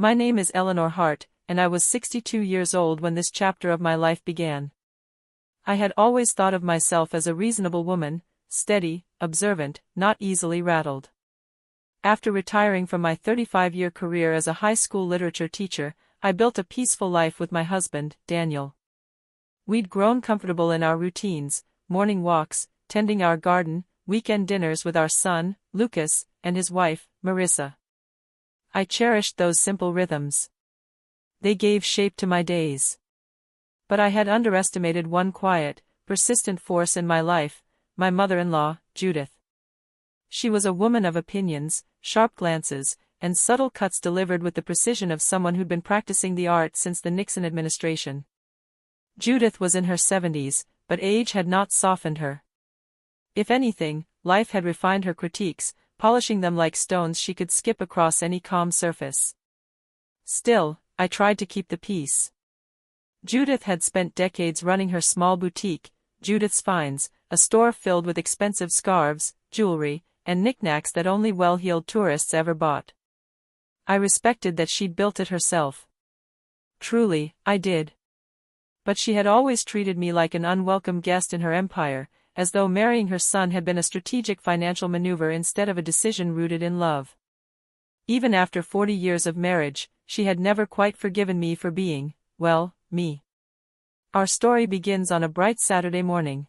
My name is Eleanor Hart, and I was 62 years old when this chapter of my life began. I had always thought of myself as a reasonable woman, steady, observant, not easily rattled. After retiring from my 35-year career as a high school literature teacher, I built a peaceful life with my husband, Daniel. We'd grown comfortable in our routines, morning walks, tending our garden, weekend dinners with our son, Lucas, and his wife, Marissa. I cherished those simple rhythms. They gave shape to my days. But I had underestimated one quiet, persistent force in my life, my mother-in-law, Judith. She was a woman of opinions, sharp glances, and subtle cuts delivered with the precision of someone who'd been practicing the art since the Nixon administration. Judith was in her 70s, but age had not softened her. If anything, life had refined her critiques, polishing them like stones she could skip across any calm surface. Still, I tried to keep the peace. Judith had spent decades running her small boutique, Judith's Finds, a store filled with expensive scarves, jewelry, and knickknacks that only well-heeled tourists ever bought. I respected that she'd built it herself. Truly, I did. But she had always treated me like an unwelcome guest in her empire, as though marrying her son had been a strategic financial maneuver instead of a decision rooted in love. Even after 40 years of marriage, she had never quite forgiven me for being, well, me. Our story begins on a bright Saturday morning.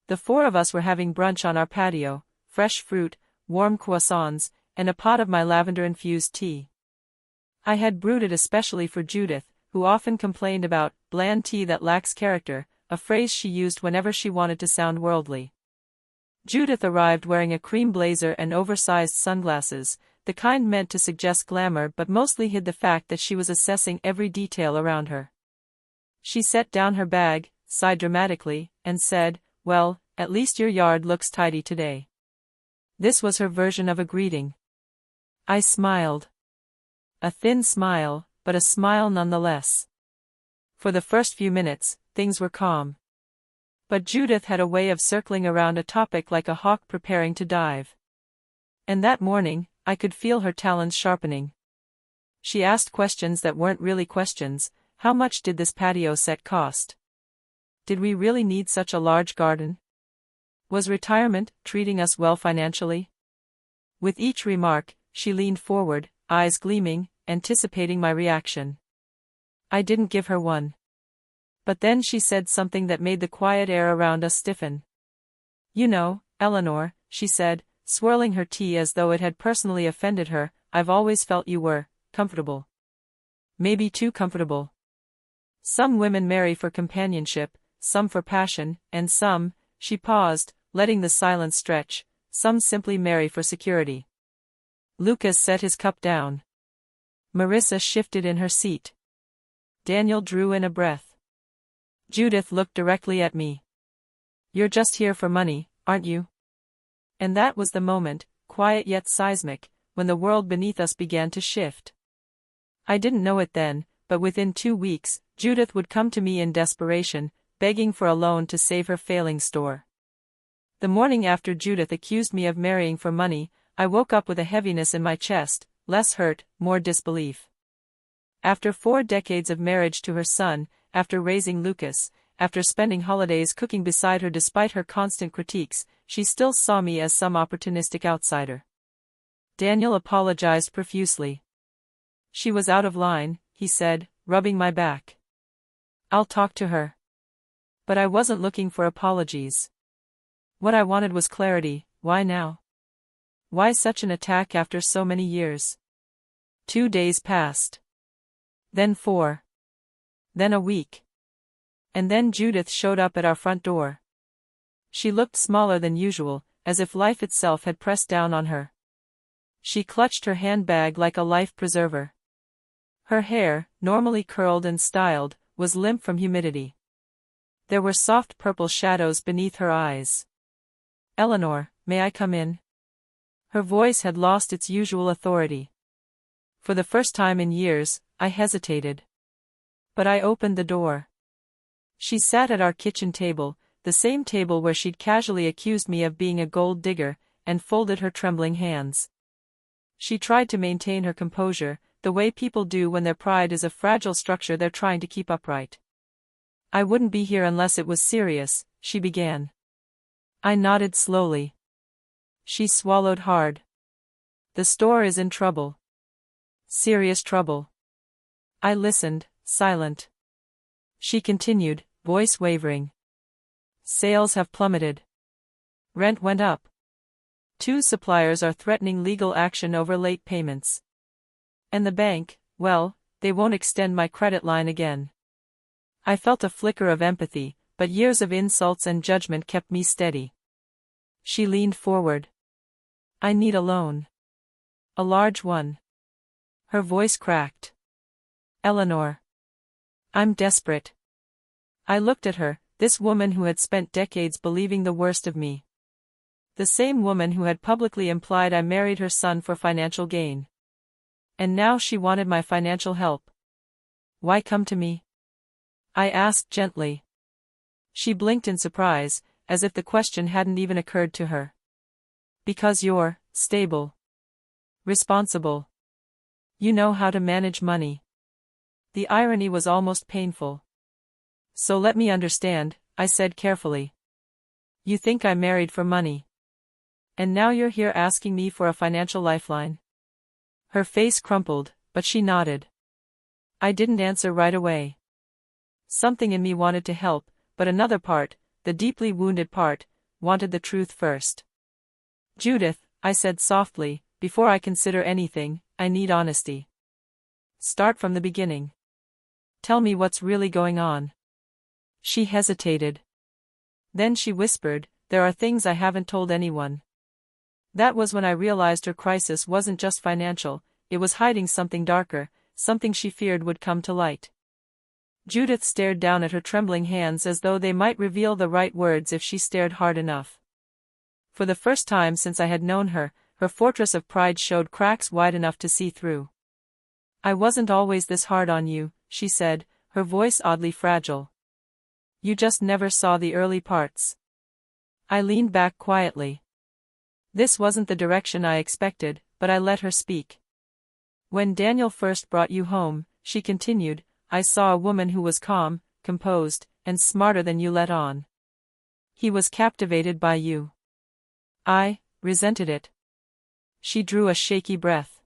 The four of us were having brunch on our patio, fresh fruit, warm croissants, and a pot of my lavender-infused tea. I had brewed it especially for Judith, who often complained about bland tea that lacks character, a phrase she used whenever she wanted to sound worldly. Judith arrived wearing a cream blazer and oversized sunglasses, the kind meant to suggest glamour but mostly hid the fact that she was assessing every detail around her. She set down her bag, sighed dramatically, and said, "Well, at least your yard looks tidy today." This was her version of a greeting. I smiled. A thin smile, but a smile nonetheless. For the first few minutes, things were calm. But Judith had a way of circling around a topic like a hawk preparing to dive. And that morning, I could feel her talons sharpening. She asked questions that weren't really questions. How much did this patio set cost? Did we really need such a large garden? Was retirement treating us well financially? With each remark, she leaned forward, eyes gleaming, anticipating my reaction. I didn't give her one. But then she said something that made the quiet air around us stiffen. "You know, Eleanor," she said, swirling her tea as though it had personally offended her, "I've always felt you were comfortable. Maybe too comfortable. Some women marry for companionship, some for passion, and some," she paused, letting the silence stretch, "some simply marry for security." Lucas set his cup down. Marissa shifted in her seat. Daniel drew in a breath. Judith looked directly at me. "You're just here for money, aren't you?" And that was the moment, quiet yet seismic, when the world beneath us began to shift. I didn't know it then, but within 2 weeks, Judith would come to me in desperation, begging for a loan to save her failing store. The morning after Judith accused me of marrying for money, I woke up with a heaviness in my chest, less hurt, more disbelief. After 4 decades of marriage to her son, after raising Lucas, after spending holidays cooking beside her despite her constant critiques, she still saw me as some opportunistic outsider. Daniel apologized profusely. "She was out of line," he said, rubbing my back. "I'll talk to her." But I wasn't looking for apologies. What I wanted was clarity. Why now? Why such an attack after so many years? 2 days passed. Then 4. Then a week. And then Judith showed up at our front door. She looked smaller than usual, as if life itself had pressed down on her. She clutched her handbag like a life preserver. Her hair, normally curled and styled, was limp from humidity. There were soft purple shadows beneath her eyes. "Eleanor, may I come in?" Her voice had lost its usual authority. For the first time in years, I hesitated. But I opened the door. She sat at our kitchen table, the same table where she'd casually accused me of being a gold digger, and folded her trembling hands. She tried to maintain her composure, the way people do when their pride is a fragile structure they're trying to keep upright. I wouldn't be here unless it was serious, she began. I nodded slowly. She swallowed hard. The store is in trouble. Serious trouble. I listened, silent. She continued, voice wavering. Sales have plummeted. Rent went up. 2 suppliers are threatening legal action over late payments. And the bank, well, they won't extend my credit line again. I felt a flicker of empathy, but years of insults and judgment kept me steady. She leaned forward. I need a loan. A large one. Her voice cracked. Eleanor. I'm desperate. I looked at her, this woman who had spent decades believing the worst of me. The same woman who had publicly implied I married her son for financial gain. And now she wanted my financial help. Why come to me? I asked gently. She blinked in surprise, as if the question hadn't even occurred to her. Because you're stable. Responsible. You know how to manage money. The irony was almost painful. So let me understand, I said carefully. You think I married for money. And now you're here asking me for a financial lifeline. Her face crumpled, but she nodded. I didn't answer right away. Something in me wanted to help, but another part, the deeply wounded part, wanted the truth first. Judith, I said softly, before I consider anything, I need honesty. Start from the beginning. Tell me what's really going on. She hesitated. Then she whispered, there are things I haven't told anyone. That was when I realized her crisis wasn't just financial, it was hiding something darker, something she feared would come to light. Judith stared down at her trembling hands as though they might reveal the right words if she stared hard enough. For the first time since I had known her, her fortress of pride showed cracks wide enough to see through. I wasn't always this hard on you, she said, her voice oddly fragile. You just never saw the early parts. I leaned back quietly. This wasn't the direction I expected, but I let her speak. When Daniel first brought you home, she continued, I saw a woman who was calm, composed, and smarter than you let on. He was captivated by you. I resented it. She drew a shaky breath.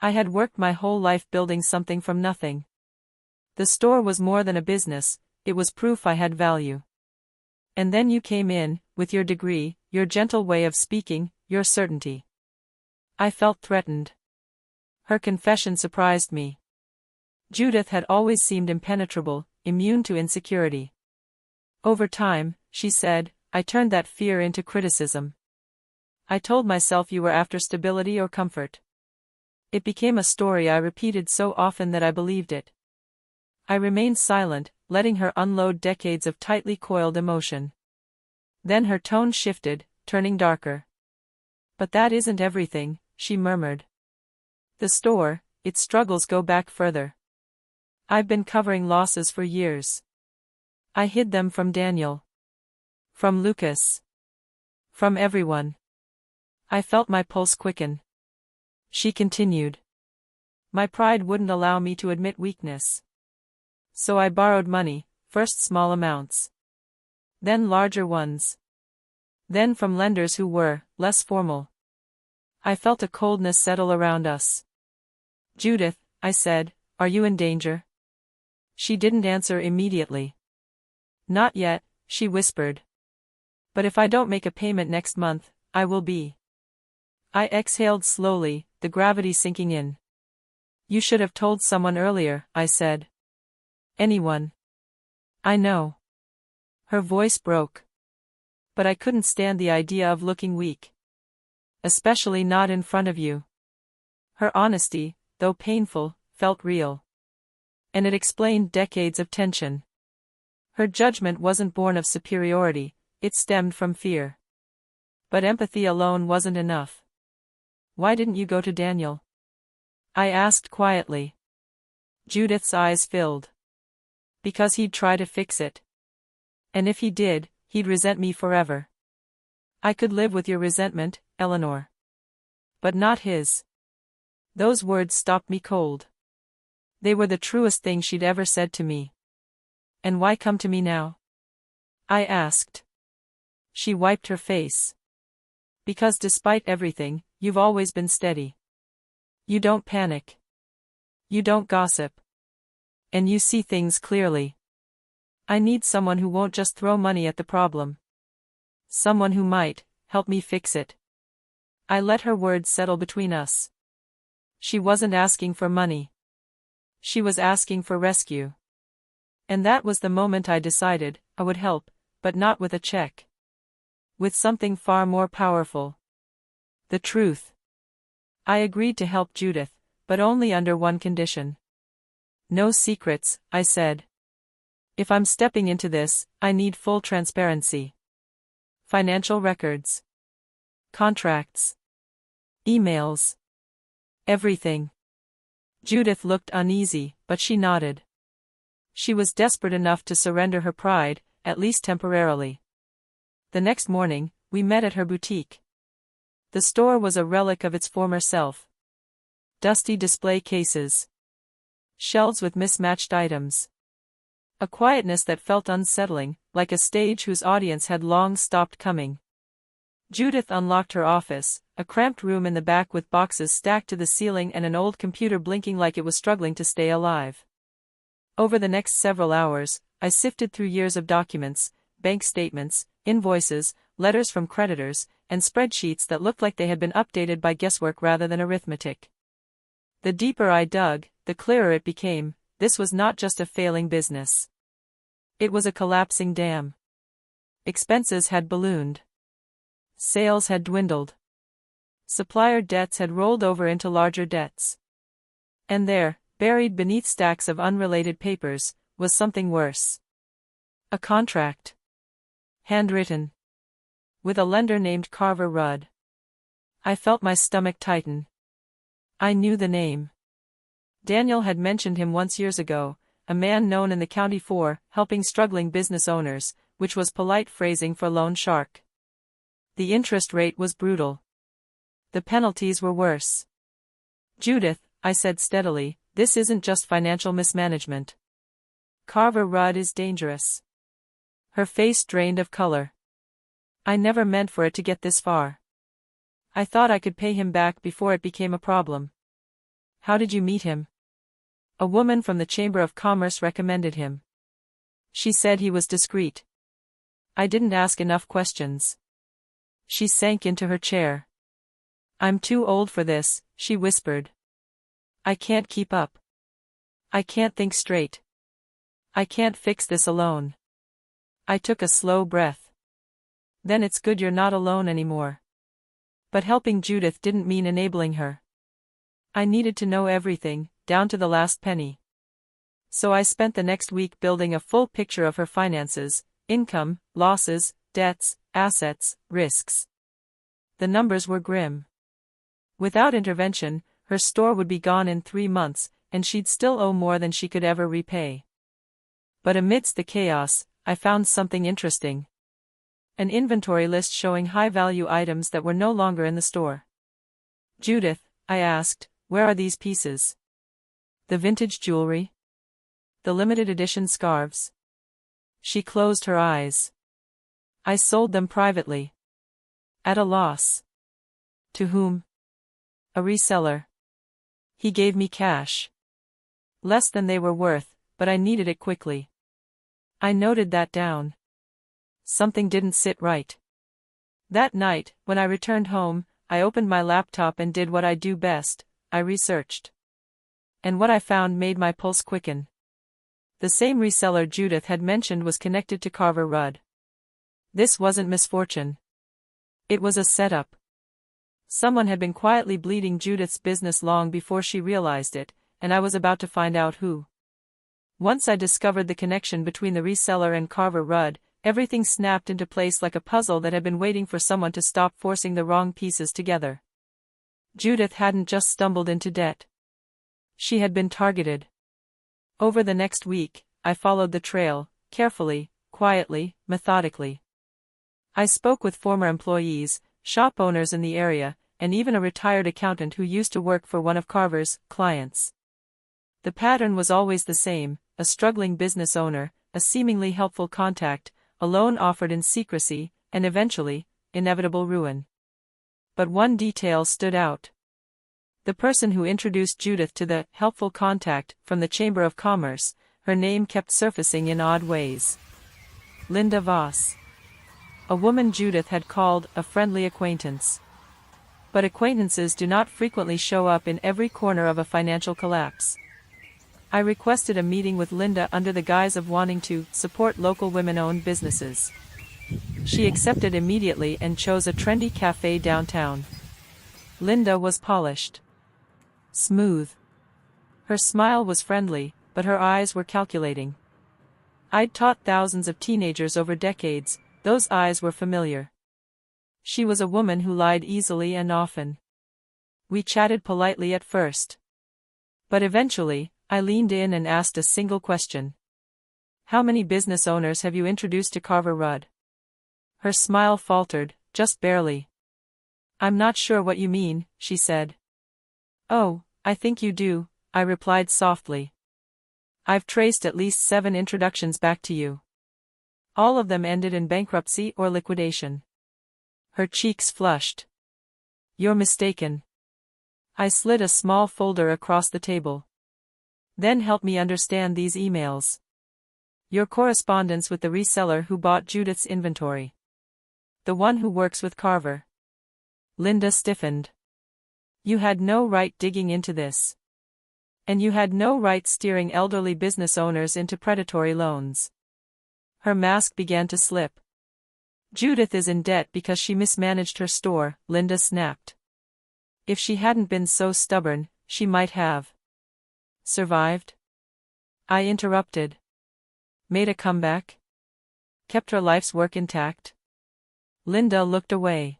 I had worked my whole life building something from nothing. The store was more than a business, it was proof I had value. And then you came in, with your degree, your gentle way of speaking, your certainty. I felt threatened. Her confession surprised me. Judith had always seemed impenetrable, immune to insecurity. Over time, she said, I turned that fear into criticism. I told myself you were after stability or comfort. It became a story I repeated so often that I believed it. I remained silent, letting her unload decades of tightly coiled emotion. Then her tone shifted, turning darker. But that isn't everything, she murmured. The store, its struggles go back further. I've been covering losses for years. I hid them from Daniel. From Lucas. From everyone. I felt my pulse quicken. She continued. My pride wouldn't allow me to admit weakness. So I borrowed money, first small amounts. Then larger ones. Then from lenders who were less formal. I felt a coldness settle around us. Judith, I said, are you in danger? She didn't answer immediately. Not yet, she whispered. But if I don't make a payment next month, I will be. I exhaled slowly, the gravity sinking in. You should have told someone earlier, I said. Anyone. I know. Her voice broke. But I couldn't stand the idea of looking weak. Especially not in front of you. Her honesty, though painful, felt real. And it explained decades of tension. Her judgment wasn't born of superiority, it stemmed from fear. But empathy alone wasn't enough. Why didn't you go to Daniel? I asked quietly. Judith's eyes filled. Because he'd try to fix it. And if he did, he'd resent me forever. I could live with your resentment, Eleanor. But not his. Those words stopped me cold. They were the truest thing she'd ever said to me. And why come to me now? I asked. She wiped her face. Because despite everything, you've always been steady. You don't panic. You don't gossip. And you see things clearly. I need someone who won't just throw money at the problem. Someone who might help me fix it. I let her words settle between us. She wasn't asking for money. She was asking for rescue. And that was the moment I decided I would help, but not with a check. With something far more powerful. The truth. I agreed to help Judith, but only under one condition. No secrets, I said. If I'm stepping into this, I need full transparency. Financial records. Contracts. Emails. Everything. Judith looked uneasy, but she nodded. She was desperate enough to surrender her pride, at least temporarily. The next morning, we met at her boutique. The store was a relic of its former self. Dusty display cases. Shelves with mismatched items. A quietness that felt unsettling, like a stage whose audience had long stopped coming. Judith unlocked her office, a cramped room in the back with boxes stacked to the ceiling and an old computer blinking like it was struggling to stay alive. Over the next several hours, I sifted through years of documents, bank statements, invoices, letters from creditors, and spreadsheets that looked like they had been updated by guesswork rather than arithmetic. The deeper I dug, the clearer it became, this was not just a failing business. It was a collapsing dam. Expenses had ballooned. Sales had dwindled. Supplier debts had rolled over into larger debts. And there, buried beneath stacks of unrelated papers, was something worse. A contract. Handwritten. With a lender named Carver Rudd. I felt my stomach tighten. I knew the name. Daniel had mentioned him once years ago, a man known in the county for helping struggling business owners, which was polite phrasing for loan shark. The interest rate was brutal. The penalties were worse. Judith, I said steadily, this isn't just financial mismanagement. Carver Rudd is dangerous. Her face drained of color. I never meant for it to get this far. I thought I could pay him back before it became a problem. How did you meet him? A woman from the Chamber of Commerce recommended him. She said he was discreet. I didn't ask enough questions. She sank into her chair. I'm too old for this, she whispered. I can't keep up. I can't think straight. I can't fix this alone. I took a slow breath. Then it's good you're not alone anymore. But helping Judith didn't mean enabling her. I needed to know everything, down to the last penny. So I spent the next week building a full picture of her finances, income, losses, debts, assets, risks. The numbers were grim. Without intervention, her store would be gone in 3 months, and she'd still owe more than she could ever repay. But amidst the chaos, I found something interesting. An inventory list showing high-value items that were no longer in the store. Judith, I asked, where are these pieces? The vintage jewelry? The limited edition scarves? She closed her eyes. I sold them privately. At a loss. To whom? A reseller. He gave me cash. Less than they were worth, but I needed it quickly. I noted that down. Something didn't sit right. That night, when I returned home, I opened my laptop and did what I do best, I researched. And what I found made my pulse quicken. The same reseller Judith had mentioned was connected to Carver Rudd. This wasn't misfortune. It was a setup. Someone had been quietly bleeding Judith's business long before she realized it, and I was about to find out who. Once I discovered the connection between the reseller and Carver Rudd, everything snapped into place like a puzzle that had been waiting for someone to stop forcing the wrong pieces together. Judith hadn't just stumbled into debt. She had been targeted. Over the next week, I followed the trail, carefully, quietly, methodically. I spoke with former employees, shop owners in the area, and even a retired accountant who used to work for one of Carver's clients. The pattern was always the same: a struggling business owner, a seemingly helpful contact, a loan offered in secrecy, and eventually, inevitable ruin. But one detail stood out. The person who introduced Judith to the helpful contact from the Chamber of Commerce, her name kept surfacing in odd ways. Linda Voss. A woman Judith had called a friendly acquaintance. But acquaintances do not frequently show up in every corner of a financial collapse. I requested a meeting with Linda under the guise of wanting to support local women-owned businesses. She accepted immediately and chose a trendy cafe downtown. Linda was polished, smooth. Her smile was friendly, but her eyes were calculating. I'd taught thousands of teenagers over decades; those eyes were familiar. She was a woman who lied easily and often. We chatted politely at first. But eventually, I leaned in and asked a single question. "How many business owners have you introduced to Carver Rudd?" Her smile faltered, just barely. "I'm not sure what you mean," she said. "Oh, I think you do," I replied softly. "I've traced at least 7 introductions back to you. All of them ended in bankruptcy or liquidation." Her cheeks flushed. "You're mistaken." I slid a small folder across the table. "Then help me understand these emails. Your correspondence with the reseller who bought Judith's inventory. The one who works with Carver." Linda stiffened. "You had no right digging into this. And you had no right steering elderly business owners into predatory loans." Her mask began to slip. "Judith is in debt because she mismanaged her store," Linda snapped. "If she hadn't been so stubborn, she might have survived." I interrupted. "Made a comeback? Kept her life's work intact?" Linda looked away.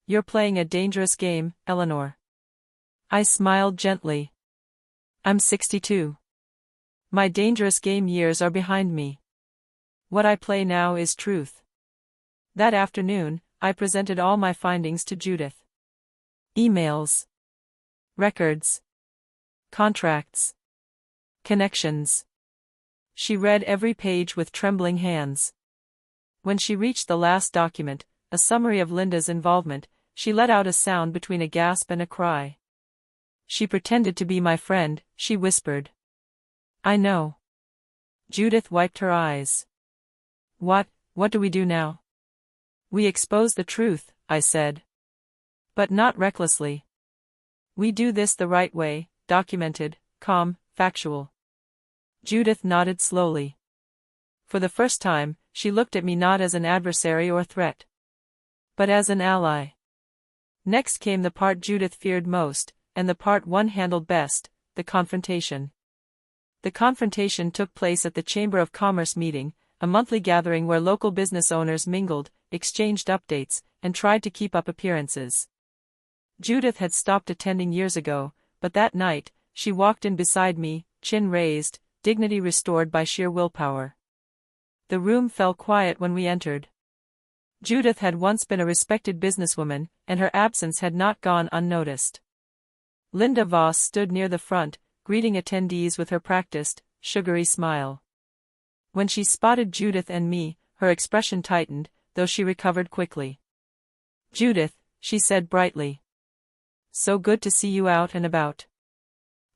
"You're playing a dangerous game, Eleanor." I smiled gently. "I'm 62. My dangerous game years are behind me. What I play now is truth." That afternoon, I presented all my findings to Judith. Emails, records, contracts, connections. She read every page with trembling hands. When she reached the last document, a summary of Linda's involvement, she let out a sound between a gasp and a cry. "She pretended to be my friend," she whispered. "I know." Judith wiped her eyes. What do we do now?" "We expose the truth," I said. "But not recklessly. We do this the right way, documented, calm, factual." Judith nodded slowly. For the first time, she looked at me not as an adversary or threat, but as an ally. Next came the part Judith feared most, and the part one handled best: the confrontation. The confrontation took place at the Chamber of Commerce meeting, a monthly gathering where local business owners mingled, exchanged updates, and tried to keep up appearances. Judith had stopped attending years ago, but that night, she walked in beside me, chin raised, dignity restored by sheer willpower. The room fell quiet when we entered. Judith had once been a respected businesswoman, and her absence had not gone unnoticed. Linda Voss stood near the front, greeting attendees with her practiced, sugary smile. When she spotted Judith and me, her expression tightened, though she recovered quickly. "Judith," she said brightly. "So good to see you out and about."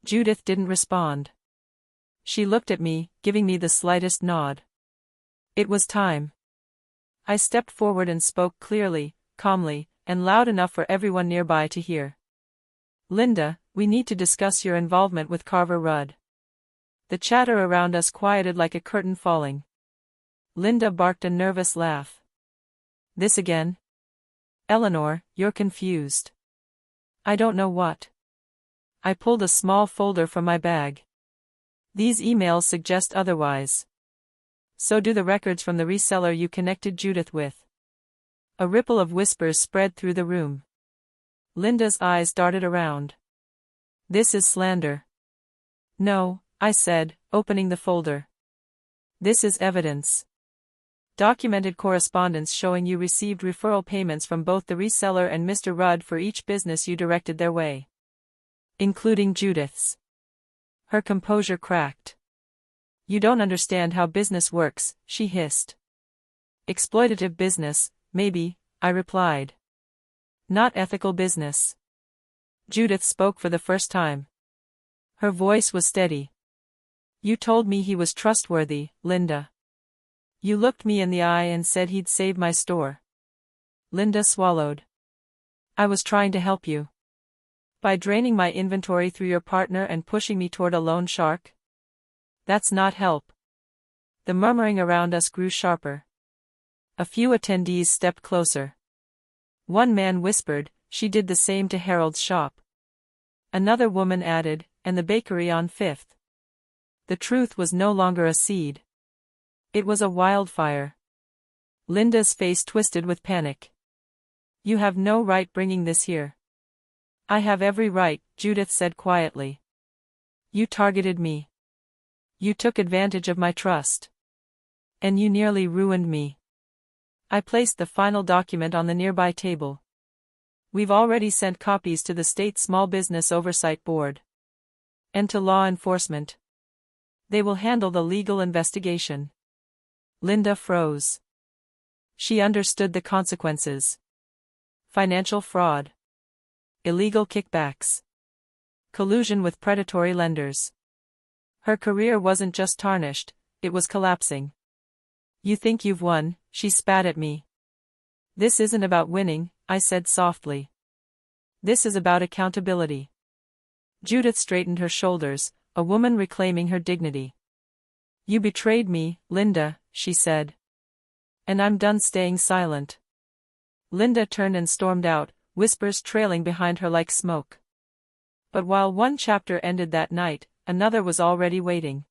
Judith didn't respond. She looked at me, giving me the slightest nod. It was time. I stepped forward and spoke clearly, calmly, and loud enough for everyone nearby to hear. "Linda, we need to discuss your involvement with Carver Rudd." The chatter around us quieted like a curtain falling. Linda barked a nervous laugh. "This again? Eleanor, you're confused." "I don't know what." I pulled a small folder from my bag. "These emails suggest otherwise. So do the records from the reseller you connected Judith with." A ripple of whispers spread through the room. Linda's eyes darted around. "This is slander." "No," I said, opening the folder. "This is evidence. Documented correspondence showing you received referral payments from both the reseller and Mr. Rudd for each business you directed their way. Including Judith's. Her composure cracked. You don't understand how business works, she hissed. Exploitative business, maybe, I replied. Not ethical business. Judith spoke for the first time. Her voice was steady. You told me he was trustworthy, Linda. You looked me in the eye and said he'd save my store. Linda swallowed. I was trying to help you. By draining my inventory through your partner and pushing me toward a loan shark? That's not help. The murmuring around us grew sharper. A few attendees stepped closer. One man whispered, she did the same to Harold's shop. Another woman added, and the bakery on Fifth. The truth was no longer a seed. It was a wildfire. Linda's face twisted with panic. You have no right bringing this here. I have every right, Judith said quietly. You targeted me. You took advantage of my trust. And you nearly ruined me. I placed the final document on the nearby table. We've already sent copies to the State Small Business Oversight Board. And to law enforcement. They will handle the legal investigation. Linda froze. She understood the consequences. Financial fraud. Illegal kickbacks. Collusion with predatory lenders. Her career wasn't just tarnished, it was collapsing. You think you've won, she spat at me. This isn't about winning, I said softly. This is about accountability. Judith straightened her shoulders, a woman reclaiming her dignity. You betrayed me, Linda, she said. And I'm done staying silent. Linda turned and stormed out, whispers trailing behind her like smoke. But while one chapter ended that night, another was already waiting.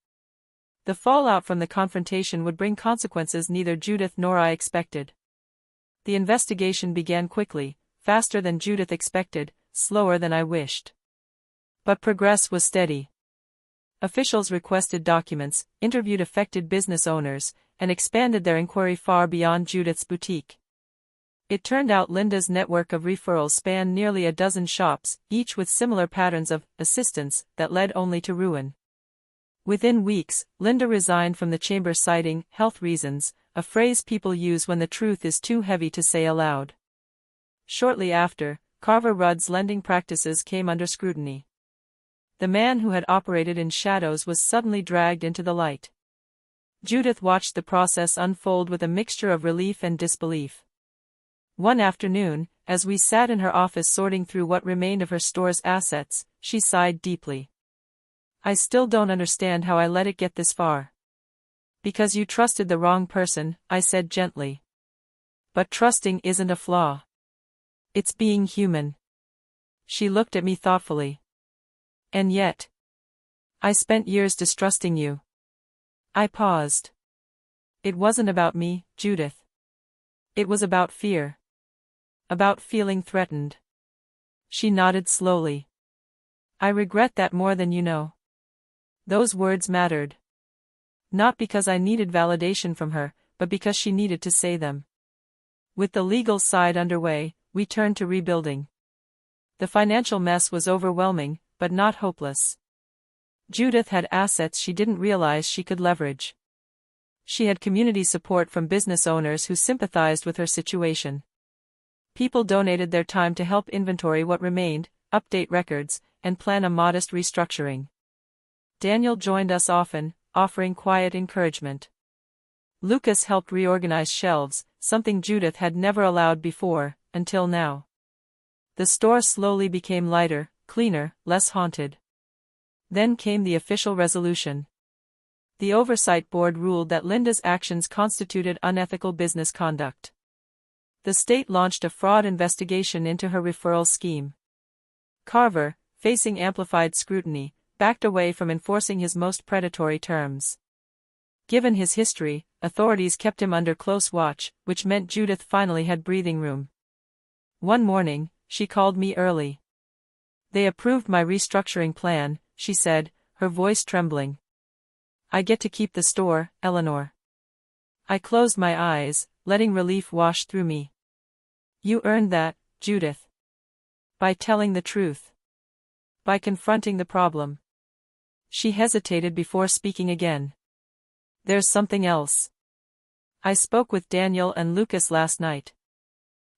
The fallout from the confrontation would bring consequences neither Judith nor I expected. The investigation began quickly, faster than Judith expected, slower than I wished. But progress was steady. Officials requested documents, interviewed affected business owners, and expanded their inquiry far beyond Judith's boutique. It turned out Linda's network of referrals spanned nearly a dozen shops, each with similar patterns of assistance that led only to ruin. Within weeks, Linda resigned from the chamber citing health reasons, a phrase people use when the truth is too heavy to say aloud. Shortly after, Carver Rudd's lending practices came under scrutiny. The man who had operated in shadows was suddenly dragged into the light. Judith watched the process unfold with a mixture of relief and disbelief. One afternoon, as we sat in her office sorting through what remained of her store's assets, she sighed deeply. I still don't understand how I let it get this far. Because you trusted the wrong person, I said gently. But trusting isn't a flaw. It's being human. She looked at me thoughtfully. And yet, I spent years distrusting you. I paused. It wasn't about me, Judith. It was about fear. About feeling threatened. She nodded slowly. I regret that more than you know. Those words mattered. Not because I needed validation from her, but because she needed to say them. With the legal side underway, we turned to rebuilding. The financial mess was overwhelming, but not hopeless. Judith had assets she didn't realize she could leverage. She had community support from business owners who sympathized with her situation. People donated their time to help inventory what remained, update records, and plan a modest restructuring. Daniel joined us often, offering quiet encouragement. Lucas helped reorganize shelves, something Judith had never allowed before, until now. The store slowly became lighter, cleaner, less haunted. Then came the official resolution. The Oversight Board ruled that Linda's actions constituted unethical business conduct. The state launched a fraud investigation into her referral scheme. Carver, facing amplified scrutiny, backed away from enforcing his most predatory terms. Given his history, authorities kept him under close watch, which meant Judith finally had breathing room. One morning, she called me early. They approved my restructuring plan, she said, her voice trembling. I get to keep the store, Eleanor. I closed my eyes, letting relief wash through me. You earned that, Judith. By telling the truth. By confronting the problem. She hesitated before speaking again. There's something else. I spoke with Daniel and Lucas last night.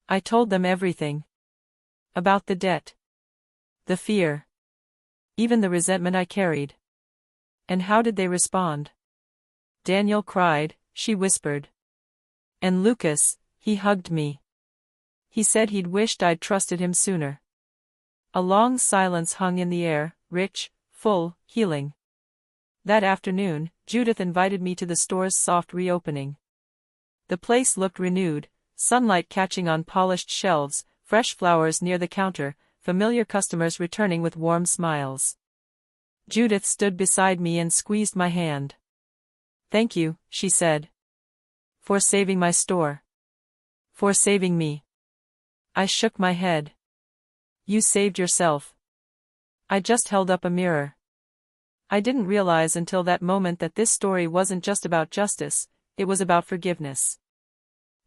I told them everything. About the debt. The fear. Even the resentment I carried. And how did they respond? Daniel cried, she whispered. And Lucas, he hugged me. He said he'd wished I'd trusted him sooner. A long silence hung in the air, rich, full, healing. That afternoon, Judith invited me to the store's soft reopening. The place looked renewed, sunlight catching on polished shelves, fresh flowers near the counter, familiar customers returning with warm smiles. Judith stood beside me and squeezed my hand. Thank you, she said. For saving my store. For saving me. I shook my head. You saved yourself. I just held up a mirror. I didn't realize until that moment that this story wasn't just about justice, it was about forgiveness.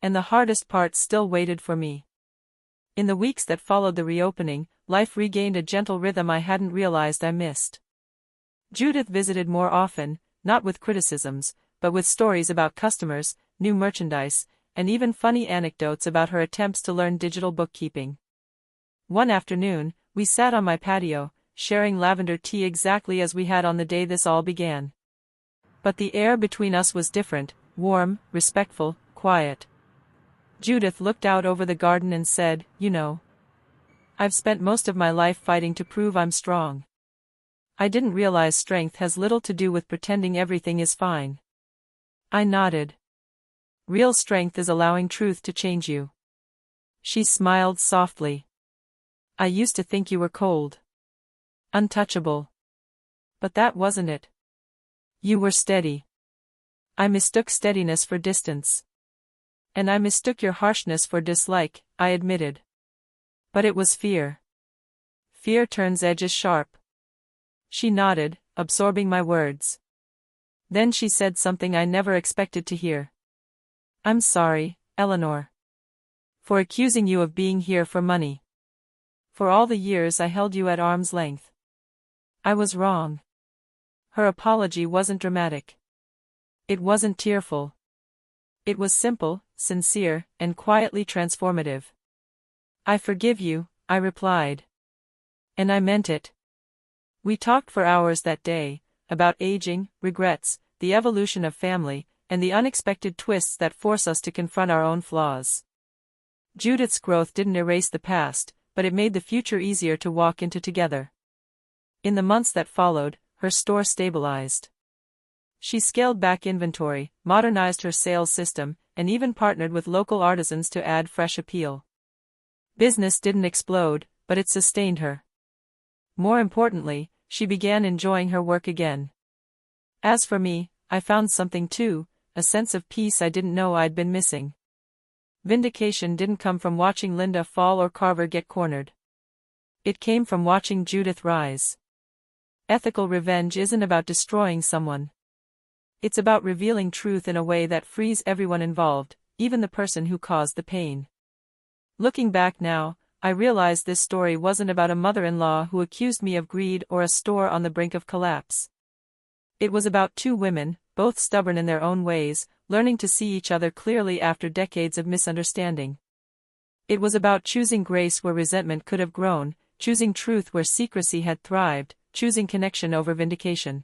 And the hardest part still waited for me. In the weeks that followed the reopening, life regained a gentle rhythm I hadn't realized I missed. Judith visited more often, not with criticisms, but with stories about customers, new merchandise, and even funny anecdotes about her attempts to learn digital bookkeeping. One afternoon, we sat on my patio, sharing lavender tea exactly as we had on the day this all began. But the air between us was different, warm, respectful, quiet. Judith looked out over the garden and said, You know, I've spent most of my life fighting to prove I'm strong. I didn't realize strength has little to do with pretending everything is fine. I nodded. Real strength is allowing truth to change you. She smiled softly. I used to think you were cold. Untouchable. But that wasn't it. You were steady. I mistook steadiness for distance. And I mistook your harshness for dislike, I admitted. But it was fear. Fear turns edges sharp. She nodded, absorbing my words. Then she said something I never expected to hear. I'm sorry, Eleanor. For accusing you of being here for money. For all the years I held you at arm's length. I was wrong. Her apology wasn't dramatic. It wasn't tearful. It was simple, sincere, and quietly transformative. I forgive you, I replied. And I meant it. We talked for hours that day, about aging, regrets, the evolution of family, and the unexpected twists that force us to confront our own flaws. Judith's growth didn't erase the past, but it made the future easier to walk into together. In the months that followed, her store stabilized. She scaled back inventory, modernized her sales system, and even partnered with local artisans to add fresh appeal. Business didn't explode, but it sustained her. More importantly, she began enjoying her work again. As for me, I found something too, a sense of peace I didn't know I'd been missing. Vindication didn't come from watching Linda fall or Carver get cornered. It came from watching Judith rise. Ethical revenge isn't about destroying someone. It's about revealing truth in a way that frees everyone involved, even the person who caused the pain. Looking back now, I realize this story wasn't about a mother-in-law who accused me of greed or a store on the brink of collapse. It was about two women, both stubborn in their own ways, learning to see each other clearly after decades of misunderstanding. It was about choosing grace where resentment could have grown, choosing truth where secrecy had thrived, choosing connection over vindication.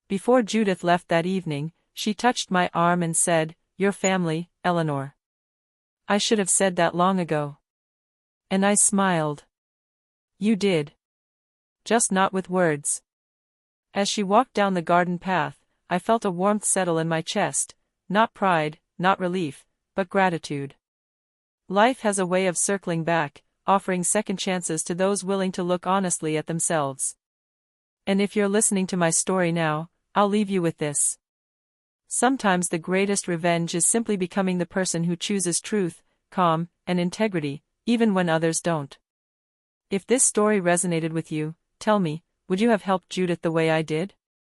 Before Judith left that evening, she touched my arm and said, Your family, Eleanor. I should have said that long ago. And I smiled. You did. Just not with words. As she walked down the garden path, I felt a warmth settle in my chest, not pride, not relief, but gratitude. Life has a way of circling back, offering second chances to those willing to look honestly at themselves. And if you're listening to my story now, I'll leave you with this. Sometimes the greatest revenge is simply becoming the person who chooses truth, calm, and integrity, even when others don't. If this story resonated with you, tell me, would you have helped Judith the way I did?